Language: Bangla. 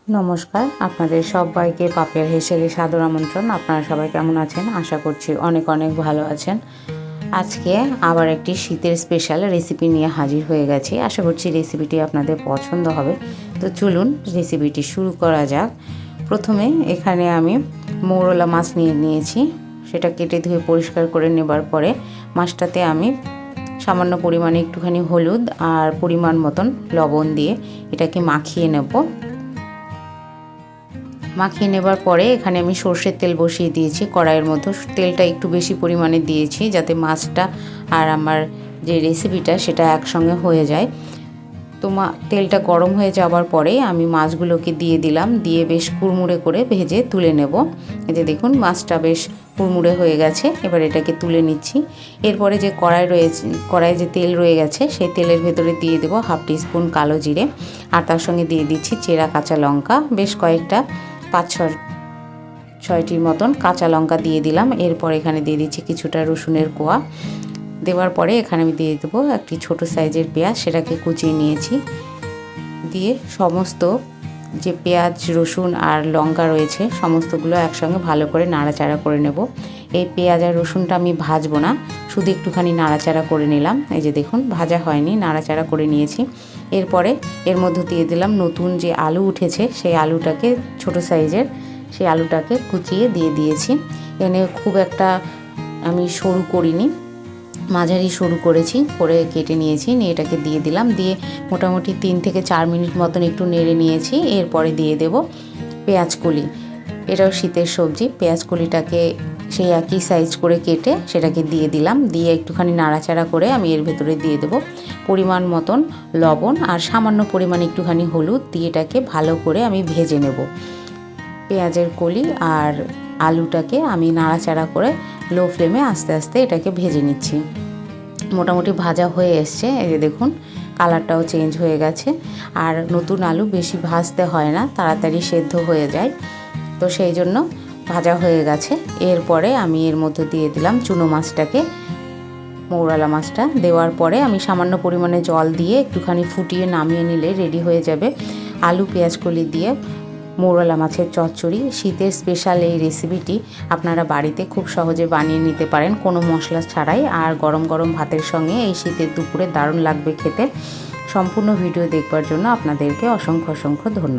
নমস্কার, আপনাদের সবাইকে পাপিয়ার হেসেলে সাদর আমন্ত্রণ। আপনারা সবাই কেমন আছেন? আশা করছি অনেক অনেক ভালো আছেন। আজকে আবার একটি শীতের স্পেশাল রেসিপি নিয়ে হাজির হয়ে গেছি। আশা করছি রেসিপিটি আপনাদের পছন্দ হবে। তো চলুন রেসিপিটি শুরু করা যাক। প্রথমে এখানে আমি মৌরলা মাছ নিয়েছি। সেটা কেটে ধুয়ে পরিষ্কার করে নেবার পরে মাছটাতে আমি সামান্য পরিমাণে একটুখানি হলুদ আর পরিমাণ মতন লবণ দিয়ে এটাকে মাখিয়ে নেব। মাখিয়ে নেবার পরে এখানে আমি সর্ষের তেল বসিয়ে দিয়েছি। কড়াইয়ের মধ্যে তেলটা একটু বেশি পরিমাণে দিয়েছি যাতে মাছটা আর আমার যে রেসিপিটা সেটা একসঙ্গে হয়ে যায়। তো তেলটা গরম হয়ে যাওয়ার পরে আমি মাছগুলোকে দিয়ে দিলাম, দিয়ে বেশ কুড়মুড়ে করে ভেজে তুলে নেব। এই যে দেখুন মাছটা বেশ কুড়মুড়ে হয়ে গেছে। এবার এটাকে তুলে নিচ্ছি। এরপরে যে কড়াইয়ে যে তেল রয়ে গেছে সেই তেলের ভেতরে দিয়ে দেবো হাফ টিস্পুন কালো জিরে, আর তার সঙ্গে দিয়ে দিচ্ছি চেরা কাঁচা লঙ্কা, বেশ কয়েকটা 5-6টির মতন কাঁচা লঙ্কা দিয়ে দিলাম। এরপর এখানে দিয়ে দিচ্ছি কিছুটা রসুনের কোয়া। দেওয়ার পরে এখানে আমি দিয়ে দেবো একটি ছোট সাইজের পেঁয়াজ, সেটাকে কুচিয়ে নিয়েছি। দিয়ে সমস্ত যে পেঁয়াজ রসুন আর লঙ্কা রয়েছে সমস্তগুলো একসঙ্গে ভালো করে নাড়াচাড়া করে নেব। এই পেঁয়াজ আর রসুনটা আমি ভাজবো না, শুধু একটুখানি নাড়াচাড়া করে নিলাম। এই যে দেখুন ভাজা হয়নি, নাড়াচাড়া করে নিয়েছি। এরপরে এর মধ্যে দিয়ে দিলাম নতুন যে আলু উঠেছে সেই আলুটাকে, ছোট সাইজের সেই আলুটাকে কুচিয়ে দিয়ে দিয়েছি। এনে খুব একটা আমি সরু করিনি, মাঝারি সরু করে কেটে নিয়েছি। নিয়ে এটাকে দিয়ে দিলাম। দিয়ে মোটামুটি 3 থেকে 4 মিনিট মতন একটু নেড়ে নিয়েছি। এরপরে দিয়ে দেব পেঁয়াজ কলি। এটাও শীতের সবজি। পেঁয়াজ কলিটাকে সেই একই সাইজ করে কেটে সেটাকে দিয়ে দিলাম। দিয়ে একটুখানি নাড়াচাড়া করে আমি এর ভেতরে দিয়ে দেব পরিমাণ মতন লবণ আর সামান্য পরিমাণ একটুখানি হলুদ দিয়ে এটাকে ভালো করে আমি ভেজে নেব। পেঁয়াজের কলি আর আলুটাকে আমি নাড়াচাড়া করে লো ফ্লেমে আস্তে আস্তে এটাকে ভেজে নিচ্ছি। মোটামুটি ভাজা হয়ে এসছে। এই যে দেখুন কালারটাও চেঞ্জ হয়ে গেছে। আর নতুন আলু বেশি ভাজতে হয় না, তাড়াতাড়ি সেদ্ধ হয়ে যায়, তো সেই জন্য ভাজা হয়ে গেছে। এরপরে আমি এর মধ্যে দিয়ে দিলাম চুনো মাছটাকে, মৌরলা মাছটা। দেওয়ার পরে আমি সামান্য পরিমাণে জল দিয়ে একটুখানি ফুটিয়ে নামিয়ে নিলে রেডি হয়ে যাবে আলু পেঁয়াজ কলি দিয়ে মৌরলা মাছের চচ্চড়ি। শীতের স্পেশাল এই রেসিপিটি আপনারা বাড়িতে খুব সহজে বানিয়ে নিতে পারেন কোনো মশলা ছাড়াই। আর গরম গরম ভাতের সঙ্গে এই শীতের দুপুরে দারুণ লাগবে খেতে। সম্পূর্ণ ভিডিও দেখবার জন্য আপনাদেরকে অসংখ্য অসংখ্য ধন্যবাদ।